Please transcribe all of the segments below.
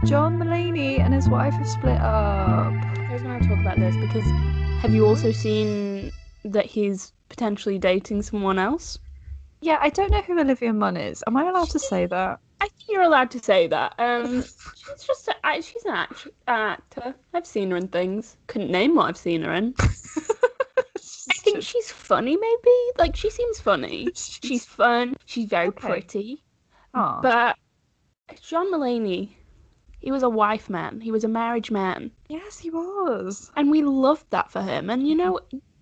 John Mulaney and his wife have split up. I was going to talk about this because have you also seen that he's potentially dating someone else? Yeah, I don't know who Olivia Munn is. Am I allowed to say that? I think you're allowed to say that. She's an actor. I've seen her in things. Couldn't name what I've seen her in. I think she's funny, maybe. Like, she seems funny. She's fun. She's very pretty. Aww. But John Mulaney, he was a wife man. He was a marriage man. Yes, he was. And we loved that for him. And, you know,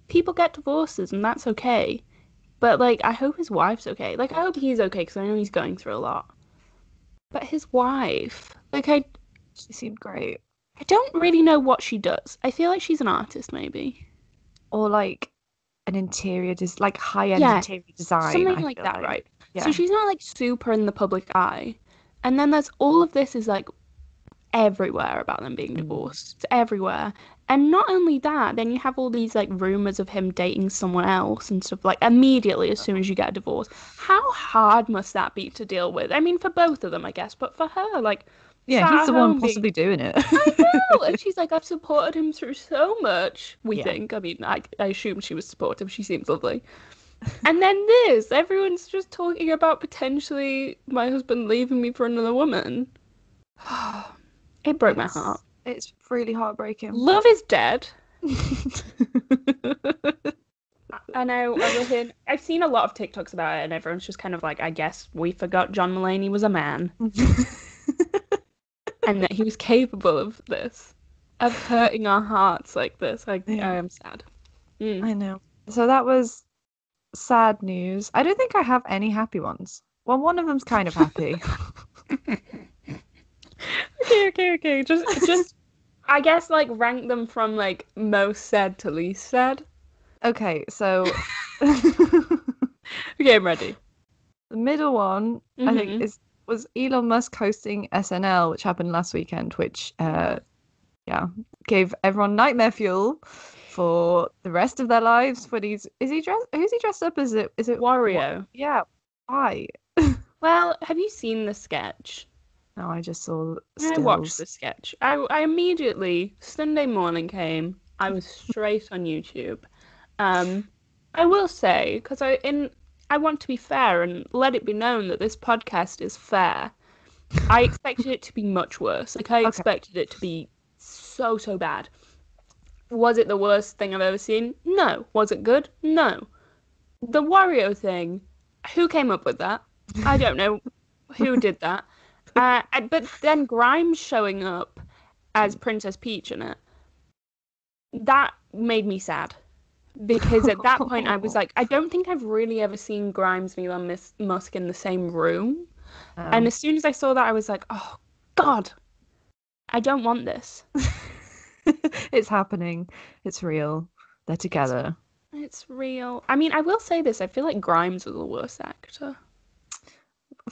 people get divorces and that's okay. But, like, I hope his wife's okay. Like, I hope he's okay because I know he's going through a lot. But his wife, like, she seemed great. I don't really know what she does. I feel like she's an artist, maybe. Or, like, an interior, like, high-end interior design. Something like that, right? Yeah. So she's not, like, super in the public eye. And then there's all of this is, like, everywhere about them being divorced. It's everywhere. And not only that, then you have all these, like, rumors of him dating someone else and stuff, like, immediately as soon as you get a divorce. How hard must that be to deal with? I mean, for both of them, I guess, but for her, like... Yeah, he's the one possibly doing it. I know! And she's like, I've supported him through so much, we think. I mean, I assume she was supportive. She seems lovely. And then this, everyone's just talking about potentially my husband leaving me for another woman. It broke my heart. It's really heartbreaking. Love is dead. I know. I've seen a lot of TikToks about it, and everyone's just kind of like, I guess we forgot John Mulaney was a man. And that he was capable of this. Of hurting our hearts like this. I am sad. I know. So that was sad news. I don't think I have any happy ones. Well, one of them's kind of happy. Okay. Just I guess like rank them from like most sad to least sad. Okay, so okay, I'm ready. The middle one I think was Elon Musk hosting SNL, which happened last weekend, which gave everyone nightmare fuel for the rest of their lives. But who's he dressed up as? Is it Wario? Yeah. Why? Well, have you seen the sketch? No, I just saw stills. I watched the sketch. I immediately, Sunday morning came, I was straight on YouTube. I will say, because I want to be fair and let it be known that this podcast is fair. I expected it to be much worse. Like, I expected it to be so bad. Was it the worst thing I've ever seen? No. Was it good? No. The Wario thing, who came up with that? I don't know who did that. But then Grimes showing up as Princess Peach in it, that made me sad. Because at that point I was like, I don't think I've really ever seen Grimes and Elon Musk in the same room. And as soon as I saw that, I was like, oh, God, I don't want this. It's happening. It's real. They're together. It's real. I mean, I will say this. I feel like Grimes was the worst actor.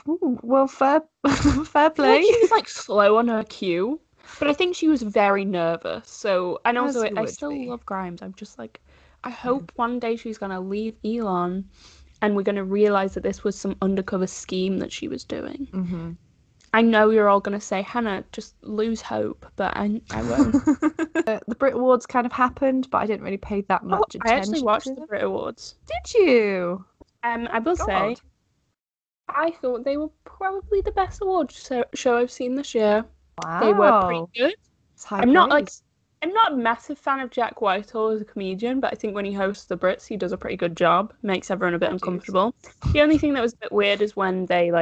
Ooh, well, fair play. Like she was like slow on her cue, but I think she was very nervous. So, and also I still love Grimes. I'm just like, I hope one day she's gonna leave Elon, and we're gonna realize that this was some undercover scheme that she was doing. Mm-hmm. I know you're all gonna say, Hannah, just lose hope, but I won't. The Brit Awards kind of happened, but I didn't really pay that much attention. I actually watched the Brit Awards. Did you? I will say, I thought they were probably the best awards show I've seen this year. Wow. They were pretty good. I'm not a massive fan of Jack Whitehall as a comedian, but I think when he hosts the Brits, he does a pretty good job. Makes everyone a bit uncomfortable. The only thing that was a bit weird is when they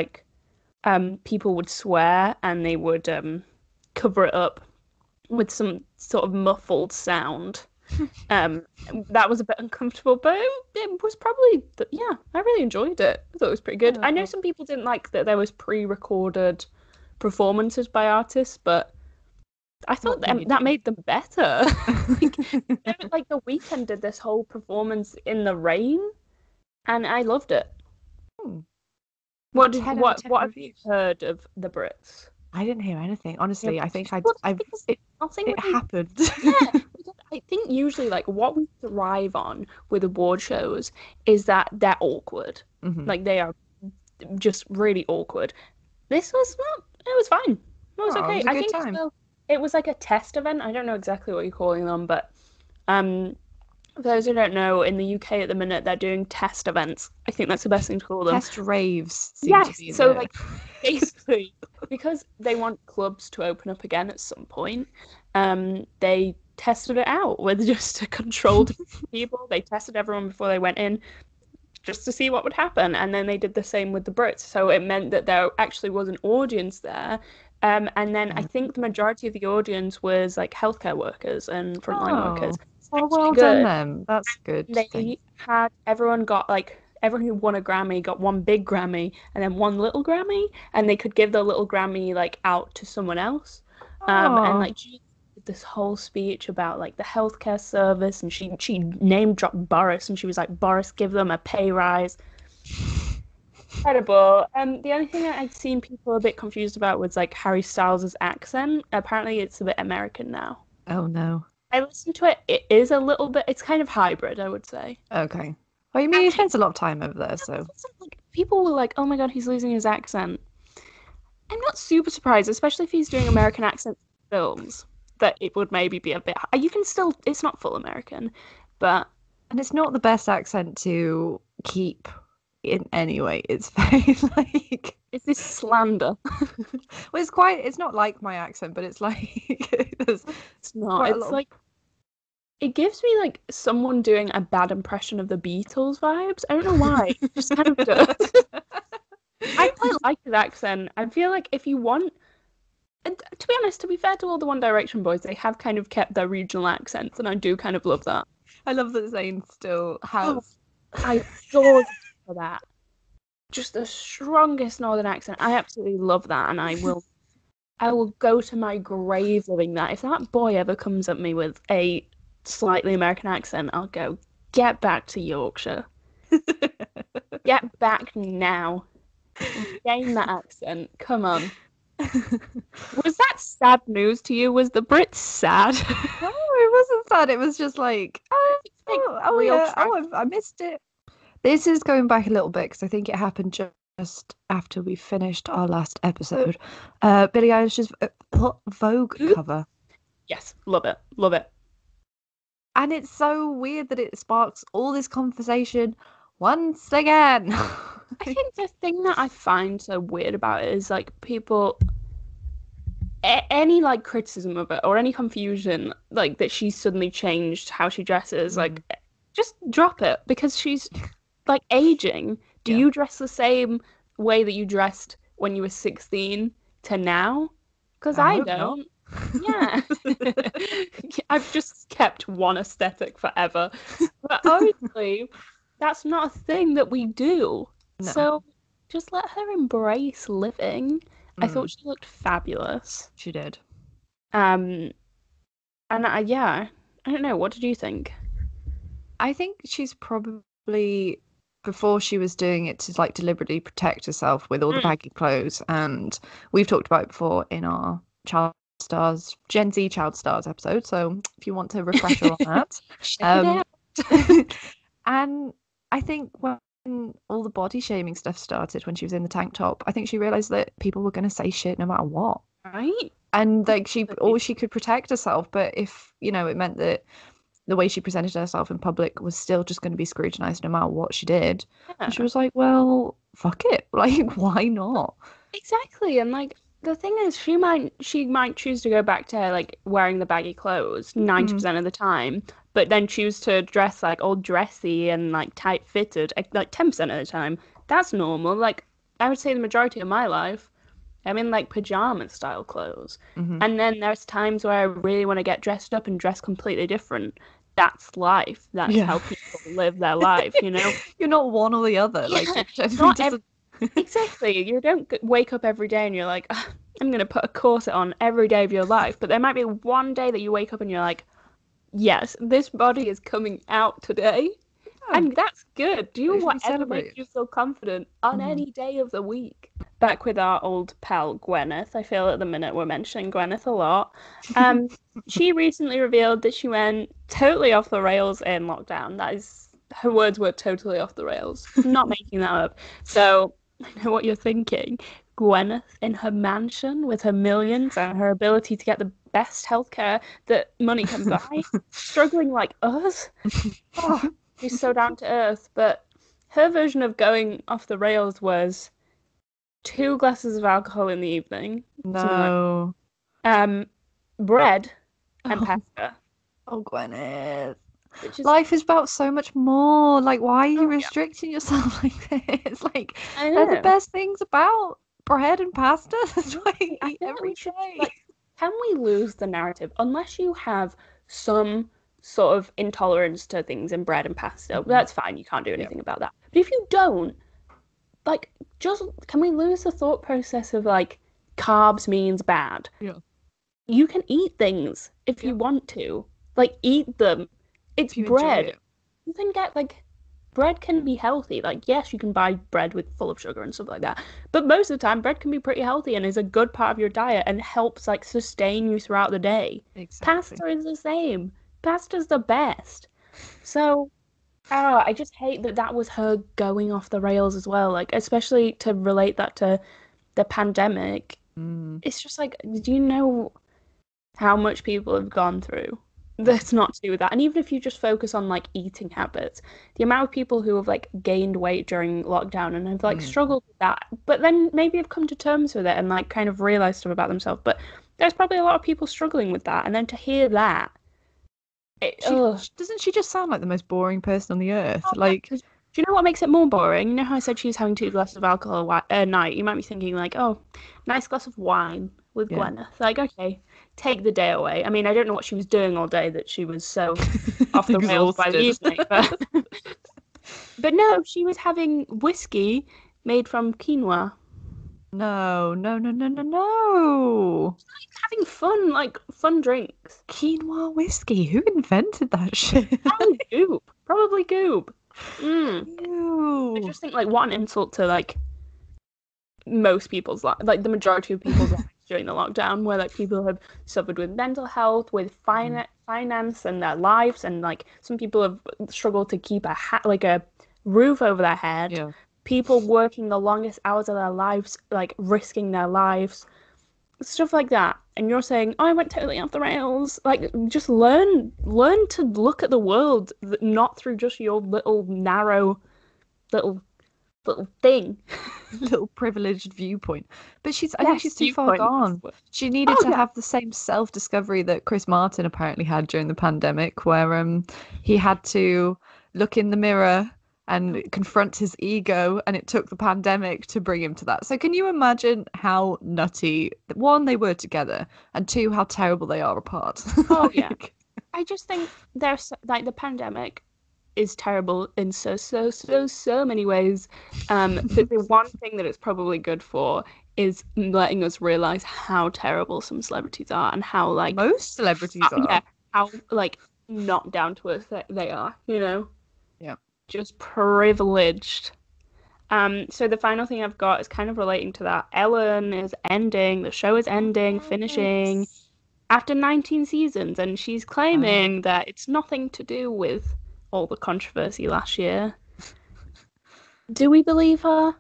people would swear and they would cover it up with some sort of muffled sound. That was a bit uncomfortable, but it was probably I really enjoyed it. I thought it was pretty good. I know some people didn't like that there was pre-recorded performances by artists, but I thought that made them better. Like The Weeknd did this whole performance in the rain, and I loved it. What have you heard of the Brits? I didn't hear anything. Honestly, I think it happened. Yeah, I think usually like what we thrive on with award shows is that they're awkward. Mm-hmm. Like they are just really awkward. This was not. It was fine. It was Oh, it okay. was a I good think time. well, it was like a test event. I don't know exactly what you're calling them, but for those who don't know, in the UK at the minute, they're doing test events. I think that's the best thing to call them. Test raves seem to Yes, be so the like basically, because they want clubs to open up again at some point, they tested it out with just a controlled people. They tested everyone before they went in just to see what would happen, and then they did the same with the Brits. So it meant that there actually was an audience there. And then I think the majority of the audience was like healthcare workers and frontline workers. Oh, It's well, actually well done good. them. That's a good thing. They had everyone got like everyone who won a Grammy got one big Grammy and then one little Grammy, and they could give the little Grammy like out to someone else. And Oh, like she did this whole speech about like the healthcare service, and she name dropped Boris, and she was like, Boris, give them a pay rise. Incredible. The only thing I'd seen people a bit confused about was like Harry Styles' accent. Apparently, it's a bit American now. oh no. I listened to it. It is a little bit. It's kind of hybrid, I would say. Okay. Well, you mean he And spends a lot of time over there, so like, people were like, "Oh my God, he's losing his accent." I'm not super surprised, especially if he's doing American accent films, that it would maybe be a bit. You can still. It's not full American, but and it's not the best accent to keep in any way. It's very like is this slander? well, it's quite. It's not like my accent, but it's like there's It's not. quite a It's lot. like it gives me like someone doing a bad impression of the Beatles vibes. I don't know why. It just kind of does. I quite like his accent. I feel like if you want, and to be honest, to be fair to all the One Direction boys, they have kind of kept their regional accents, and I do kind of love that. I love that Zayn still Oh, has. I adore them for that. Just the strongest Northern accent. I absolutely love that, and I will go to my grave living that. If that boy ever comes at me with a slightly American accent, I'll go, get back to Yorkshire. Get back now. Gain that accent. Come on. Was that sad news to you? Was the Brits sad? No, it wasn't sad. It was just like, Like, oh real yeah, tragedy. I missed it. This is going back a little bit because I think it happened just after we finished our last episode. Billie Eilish's Vogue cover. Yes, love it. Love it. And it's so weird that it sparks all this conversation once again. I think the thing that I find so weird about it is like people any like criticism of it or any confusion like that she suddenly changed how she dresses, like just drop it because she's like aging. Do Yeah. you dress the same way that you dressed when you were 16 to now? Because I hope not. don't. Yeah. I've just kept one aesthetic forever. But obviously, that's not a thing that we do. No. So just let her embrace living. I thought she looked fabulous. She did. And yeah, I don't know. What did you think? I think she's probably before she was doing it to like deliberately protect herself with all the baggy clothes, and we've talked about it before in our child stars Gen Z child stars episode. So if you want to refresher on that, and I think when all the body shaming stuff started when she was in the tank top, I think she realized that people were going to say shit no matter what. Right? And like she could protect herself, but if it meant that the way she presented herself in public was still just going to be scrutinized no matter what she did. Yeah. And she was like, well, fuck it. Like, why not? Exactly. And like the thing is she might choose to go back to like wearing the baggy clothes 90% of the time, but then choose to dress like all dressy and like tight fitted like 10% of the time. That's normal. Like I would say the majority of my life I'm in like pajama style clothes. And then there's times where I really want to get dressed up and dress completely different. That's life. That's how people live their life, you know? You're not one or the other. Like, exactly. You don't wake up every day and you're like, I'm going to put a corset on every day of your life. But there might be one day that you wake up and you're like, yes, this body is coming out today. And that's good. Do whatever makes you feel confident on any day of the week. Back with our old pal Gwyneth. I feel at the minute we're mentioning Gwyneth a lot. She recently revealed that she went totally off the rails in lockdown. That is, her words were totally off the rails. I'm not making that up. So I know what you're thinking. Gwyneth in her mansion with her millions and her ability to get the best healthcare that money can buy, struggling like us. Oh, she's so down to earth. But her version of going off the rails was 2 glasses of alcohol in the evening. No. Bread and Oh. pasta. Oh, Gwyneth. Which is... Life is about so much more. Like, why are you restricting yourself like this? Like, they're the best things about bread and pasta. That's why I eat every day. Like, can we lose the narrative? Unless you have some sort of intolerance to things in bread and pasta, that's fine. You can't do anything about that. But if you don't, like, just can we lose the thought process of like carbs means bad? Yeah. You can eat things if you want to. Like, eat them. It's bread. You can get, like, bread can be healthy. Like, yes, you can buy bread full of sugar and stuff like that. But most of the time, bread can be pretty healthy and is a good part of your diet and helps, like, sustain you throughout the day. Exactly. Pasta is the same. Pasta's the best. So, I just hate that was her going off the rails as well. Like, especially to relate that to the pandemic. It's just like, do you know how much people have gone through? That's not to do with that. And even if you just focus on like eating habits, the amount of people who have like gained weight during lockdown and have like struggled with that, but then maybe have come to terms with it and like kind of realized stuff about themselves. But there's probably a lot of people struggling with that. And then to hear that, doesn't she just sound like the most boring person on the earth? Like, do you know what makes it more boring? You know how I said she was having 2 glasses of alcohol a night? You might be thinking like, oh, nice glass of wine with Gwyneth. Like, okay, take the day away. I mean, I don't know what she was doing all day that she was so off the rails by the evening. But no, she was having whiskey made from quinoa. No. Having fun drinks. Quinoa whiskey? Who invented that shit? Probably Goop. I just think, like, what an insult to, like, most people's lives, like, the majority of people's lives during the lockdown, where, like, people have suffered with mental health, with finance and their lives, and, like, some people have struggled to keep a roof over their head. Yeah. People working the longest hours of their lives, like, risking their lives. Stuff like that. And you're saying, oh, I went totally off the rails. Like, just learn to look at the world not through just your little narrow little thing. Little privileged viewpoint. But I think she's too far gone. She needed to have the same self-discovery that Chris Martin apparently had during the pandemic, where he had to look in the mirror and confront his ego, and it took the pandemic to bring him to that. So can you imagine how nutty, one, they were together, and two, how terrible they are apart? Oh, yeah. I just think there's, like, the pandemic is terrible in so many ways. But the one thing that it's probably good for is letting us realize how terrible some celebrities are and how, like... Most celebrities are. Yeah, how, like, not down to earth they are, you know? Yeah. Just privileged. So the final thing I've got is kind of relating to that. Ellen is ending, the show is ending, finishing after 19 seasons, and she's claiming that it's nothing to do with all the controversy last year. Do we believe her?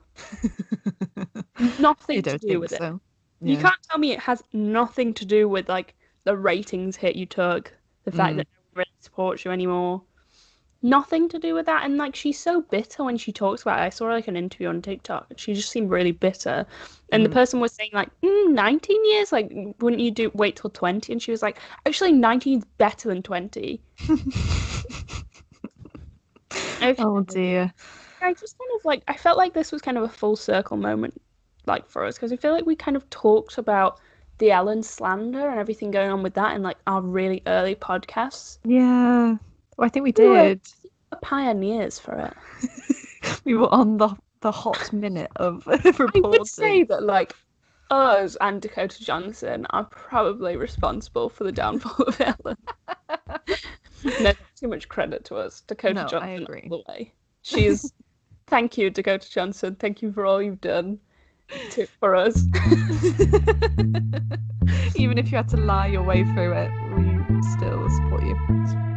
Nothing to do with it. Yeah. You can't tell me it has nothing to do with, like, the ratings hit you took, the fact that no one really supports you anymore. Nothing to do with that. And, like, she's so bitter when she talks about it. I saw, like, an interview on TikTok, and she just seemed really bitter. And the person was saying, like, 19 years? Like, wouldn't you wait till 20? And she was like, actually, 19 is better than 20. Oh, dear. I just kind of, like, I felt like this was kind of a full circle moment, like, for us, because I feel like we kind of talked about the Ellen slander and everything going on with that in, like, our really early podcasts. Yeah. Well, I think we did. We were pioneers for it. We were on the hot minute of reporting. I would say that, like, us and Dakota Johnson are probably responsible for the downfall of Ellen. No, too much credit to us. Dakota Johnson, I agree. All the way. She's... Thank you, Dakota Johnson. Thank you for all you've done for us. Even if you had to lie your way through it, we still support you.